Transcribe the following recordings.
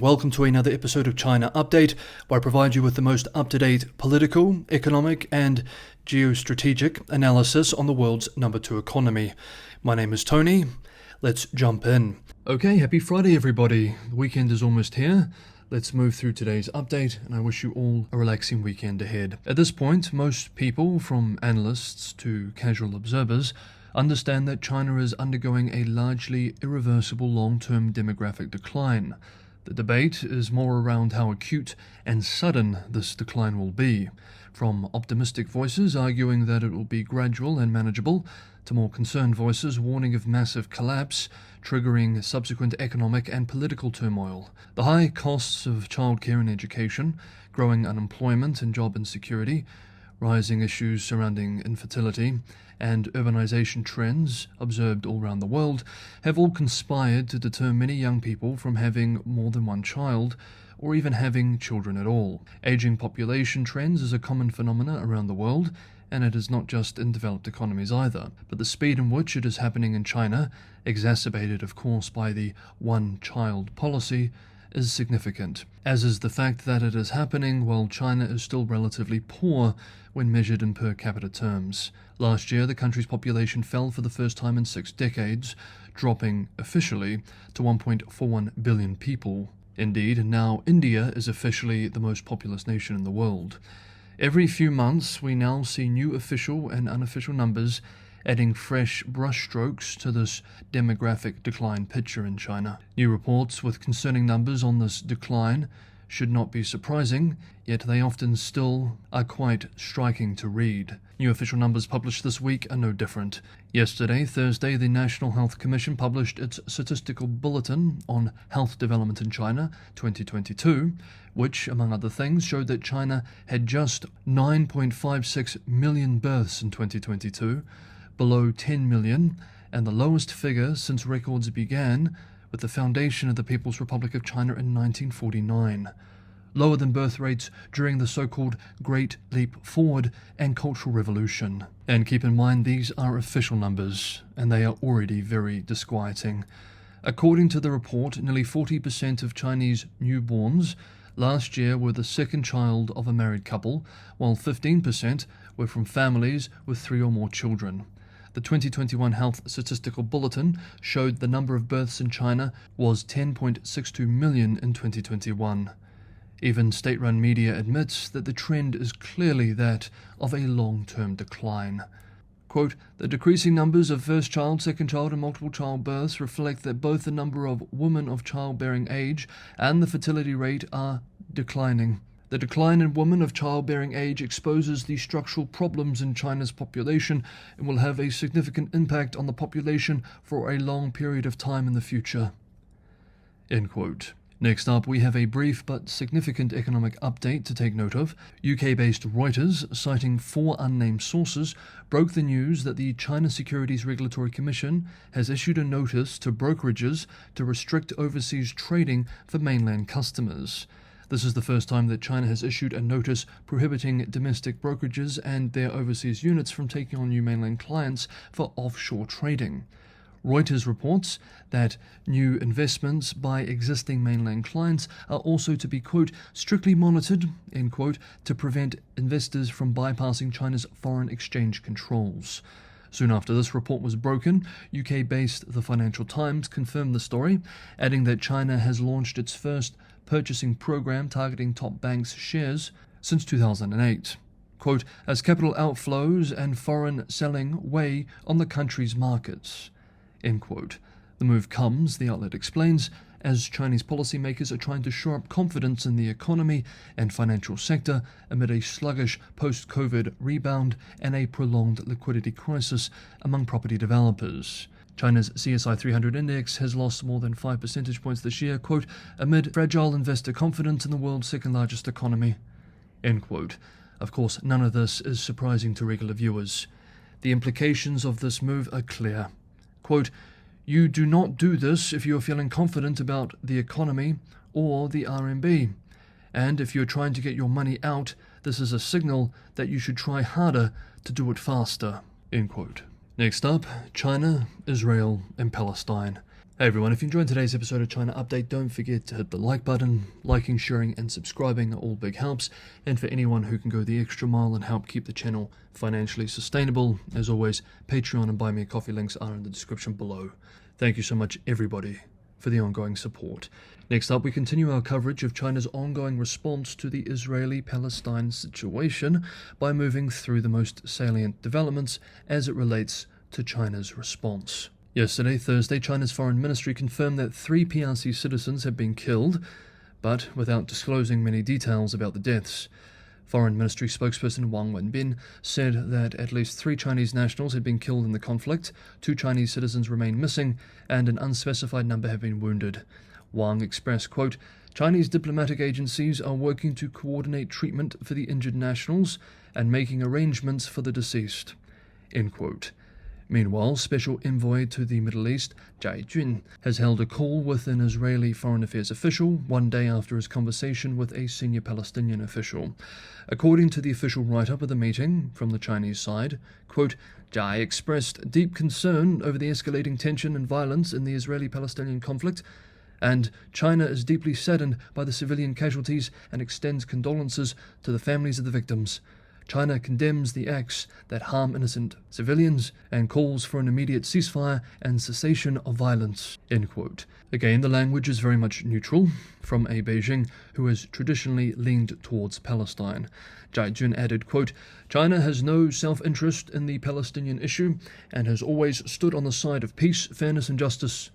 Welcome to another episode of China Update, where I provide you with the most up-to-date political, economic, and geostrategic analysis on the world's number 2 economy. My name is Tony. Let's jump in. Okay, happy Friday, everybody. The weekend is almost here. Let's move through today's update, and I wish you all a relaxing weekend ahead. At this point, most people, from analysts to casual observers, understand that China is undergoing a largely irreversible long-term demographic decline. The debate is more around how acute and sudden this decline will be, from optimistic voices arguing that it will be gradual and manageable, to more concerned voices warning of massive collapse, triggering subsequent economic and political turmoil. The high costs of childcare and education, growing unemployment and job insecurity, rising issues surrounding infertility, and urbanization trends observed all around the world have all conspired to deter many young people from having more than one child, or even having children at all. Aging population trends is a common phenomena around the world, and it is not just in developed economies either. But the speed in which it is happening in China, exacerbated of course by the one-child policy, is significant, as is the fact that it is happening while China is still relatively poor when measured in per capita terms. Last year, the country's population fell for the first time in 6 decades, dropping officially to 1.41 billion people. Indeed, now India is officially the most populous nation in the world. Every few months, we now see new official and unofficial numbers adding fresh brushstrokes to this demographic decline picture in China. New reports with concerning numbers on this decline should not be surprising, yet they often still are quite striking to read. New official numbers published this week are no different. Yesterday, Thursday, the National Health Commission published its Statistical Bulletin on Health Development in China 2022, which, among other things, showed that China had just 9.56 million births in 2022, below 10 million, and the lowest figure since records began with the foundation of the People's Republic of China in 1949, lower than birth rates during the so-called Great Leap Forward and Cultural Revolution. And keep in mind, these are official numbers, and they are already very disquieting. According to the report, nearly 40% of Chinese newborns last year were the second child of a married couple, while 15% were from families with 3 or more children. The 2021 Health Statistical Bulletin showed the number of births in China was 10.62 million in 2021. Even state-run media admits that the trend is clearly that of a long-term decline. Quote, "The decreasing numbers of first child, second child, and multiple child births reflect that both the number of women of childbearing age and the fertility rate are declining. The decline in women of childbearing age exposes the structural problems in China's population and will have a significant impact on the population for a long period of time in the future." End quote. Next up, we have a brief but significant economic update to take note of. UK-based Reuters, citing 4 unnamed sources, broke the news that the China Securities Regulatory Commission has issued a notice to brokerages to restrict overseas trading for mainland customers. This is the first time that China has issued a notice prohibiting domestic brokerages and their overseas units from taking on new mainland clients for offshore trading. Reuters reports that new investments by existing mainland clients are also to be, quote, strictly monitored, end quote, to prevent investors from bypassing China's foreign exchange controls. Soon after this report was broken, UK-based The Financial Times confirmed the story, adding that China has launched its first purchasing program targeting top banks' shares since 2008. Quote, as capital outflows and foreign selling weigh on the country's markets. End quote. The move comes, the outlet explains, as Chinese policymakers are trying to shore up confidence in the economy and financial sector amid a sluggish post-COVID rebound and a prolonged liquidity crisis among property developers. China's CSI 300 index has lost more than 5 percentage points this year, quote, amid fragile investor confidence in the world's second largest economy, end quote. Of course, none of this is surprising to regular viewers. The implications of this move are clear. Quote, you do not do this if you are feeling confident about the economy or the RMB. And if you're trying to get your money out, this is a signal that you should try harder to do it faster, end quote. Next up, China, Israel, and Palestine. Hey everyone, if you enjoyed today's episode of China Update, don't forget to hit the like button. Liking, sharing and subscribing are all big helps. And for anyone who can go the extra mile and help keep the channel financially sustainable, as always, Patreon and Buy Me a Coffee links are in the description below. Thank you so much everybody for the ongoing support. Next up, we continue our coverage of China's ongoing response to the Israeli-Palestine situation by moving through the most salient developments as it relates to China's response. Yesterday, Thursday, China's foreign ministry confirmed that 3 PRC citizens had been killed, but without disclosing many details about the deaths. Foreign Ministry spokesperson Wang Wenbin said that at least 3 Chinese nationals had been killed in the conflict, 2 Chinese citizens remain missing, and an unspecified number have been wounded. Wang expressed, quote, "Chinese diplomatic agencies are working to coordinate treatment for the injured nationals and making arrangements for the deceased," end quote. Meanwhile, Special Envoy to the Middle East, Zhai Jun, has held a call with an Israeli Foreign Affairs official 1 day after his conversation with a senior Palestinian official. According to the official write-up of the meeting from the Chinese side, quote, "Zhai expressed deep concern over the escalating tension and violence in the Israeli-Palestinian conflict, and China is deeply saddened by the civilian casualties and extends condolences to the families of the victims. China condemns the acts that harm innocent civilians and calls for an immediate ceasefire and cessation of violence," end quote. Again, the language is very much neutral from a Beijing who has traditionally leaned towards Palestine. Zhai Jun added, quote, "China has no self-interest in the Palestinian issue and has always stood on the side of peace, fairness and justice,"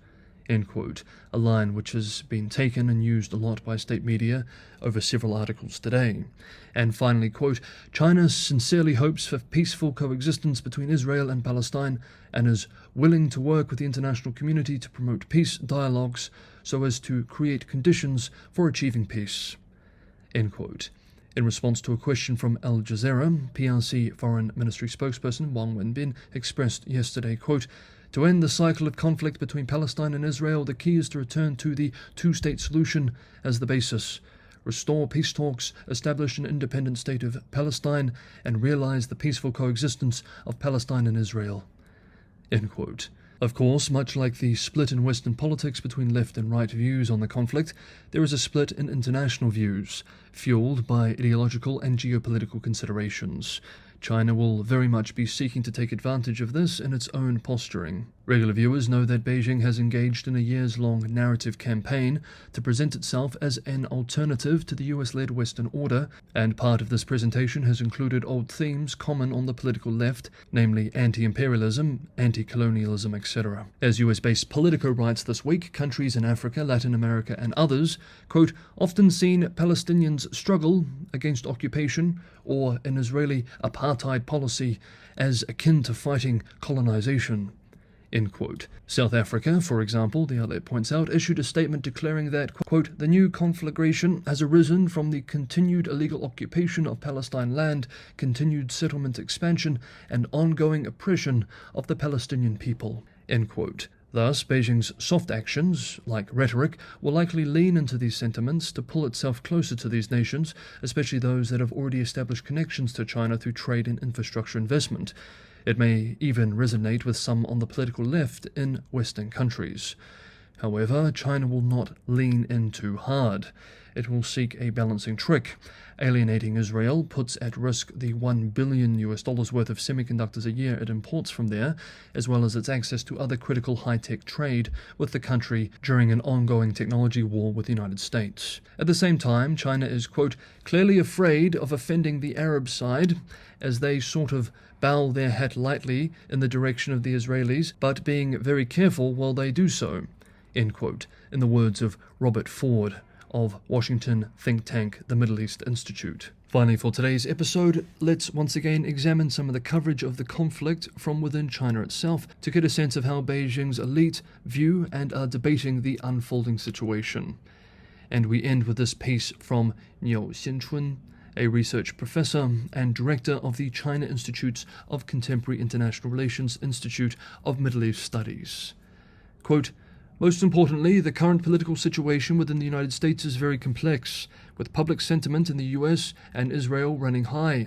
end quote, a line which has been taken and used a lot by state media over several articles today. And finally, quote, "China sincerely hopes for peaceful coexistence between Israel and Palestine and is willing to work with the international community to promote peace dialogues so as to create conditions for achieving peace," end quote. In response to a question from Al Jazeera, PRC Foreign Ministry spokesperson Wang Wenbin expressed yesterday, quote, "To end the cycle of conflict between Palestine and Israel, the key is to return to the two-state solution as the basis, restore peace talks, establish an independent state of Palestine, and realize the peaceful coexistence of Palestine and Israel," end quote. Of course, much like the split in Western politics between left and right views on the conflict, there is a split in international views, fueled by ideological and geopolitical considerations. China will very much be seeking to take advantage of this in its own posturing. Regular viewers know that Beijing has engaged in a years-long narrative campaign to present itself as an alternative to the US-led Western order, and part of this presentation has included old themes common on the political left, namely anti-imperialism, anti-colonialism, etc. As US-based Politico writes this week, countries in Africa, Latin America and others, quote, "often seen Palestinians struggle against occupation or an Israeli apartheid policy as akin to fighting colonization," end quote. South Africa, for example, the outlet points out, issued a statement declaring that, quote, "the new conflagration has arisen from the continued illegal occupation of Palestine land, continued settlement expansion, and ongoing oppression of the Palestinian people," end quote. Thus, Beijing's soft actions, like rhetoric, will likely lean into these sentiments to pull itself closer to these nations, especially those that have already established connections to China through trade and infrastructure investment. It may even resonate with some on the political left in Western countries. However, China will not lean in too hard. It will seek a balancing trick. Alienating Israel puts at risk the $1 billion worth of semiconductors a year it imports from there, as well as its access to other critical high-tech trade with the country during an ongoing technology war with the United States. At the same time, China is, quote, "clearly afraid of offending the Arab side, as they sort of bow their hat lightly in the direction of the Israelis, but being very careful while they do so," end quote, in the words of Robert Ford of Washington think tank the Middle East Institute. Finally, for today's episode, let's once again examine some of the coverage of the conflict from within China itself to get a sense of how Beijing's elite view and are debating the unfolding situation. And we end with this piece from Niu Xianchun, a research professor and director of the China Institutes of Contemporary International Relations Institute of Middle East Studies. Quote, "Most importantly, the current political situation within the United States is very complex, with public sentiment in the US and Israel running high.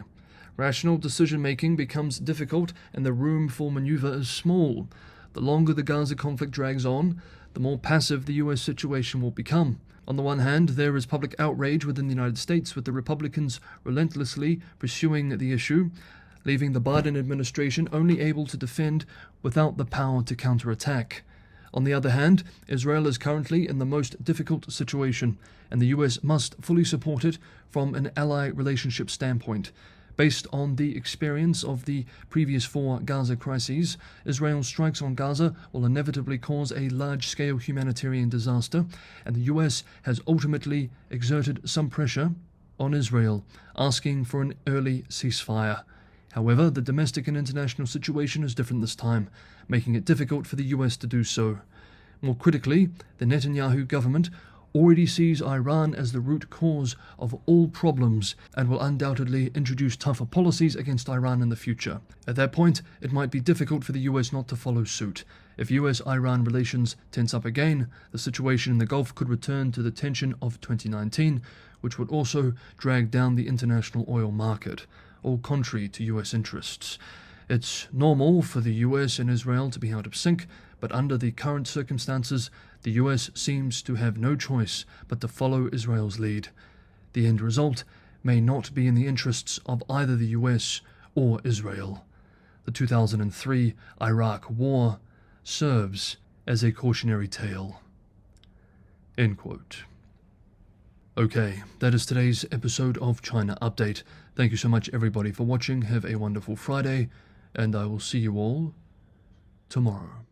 Rational decision-making becomes difficult and the room for maneuver is small. The longer the Gaza conflict drags on, the more passive the US situation will become. On the one hand, there is public outrage within the United States, with the Republicans relentlessly pursuing the issue, leaving the Biden administration only able to defend without the power to counterattack. On the other hand, Israel is currently in the most difficult situation, and the US must fully support it from an ally relationship standpoint. Based on the experience of the previous 4 Gaza crises, Israel's strikes on Gaza will inevitably cause a large-scale humanitarian disaster, and the US has ultimately exerted some pressure on Israel, asking for an early ceasefire. However, the domestic and international situation is different this time, making it difficult for the US to do so. More critically, the Netanyahu government already sees Iran as the root cause of all problems and will undoubtedly introduce tougher policies against Iran in the future. At that point, it might be difficult for the US not to follow suit. If US-Iran relations tense up again, the situation in the Gulf could return to the tension of 2019, which would also drag down the international oil market, all contrary to US interests. It's normal for the US and Israel to be out of sync, but under the current circumstances, the US seems to have no choice but to follow Israel's lead. The end result may not be in the interests of either the US or Israel. The 2003 Iraq War serves as a cautionary tale. End quote. Okay, that is today's episode of China Update. Thank you so much everybody for watching. Have a wonderful Friday, and I will see you all tomorrow.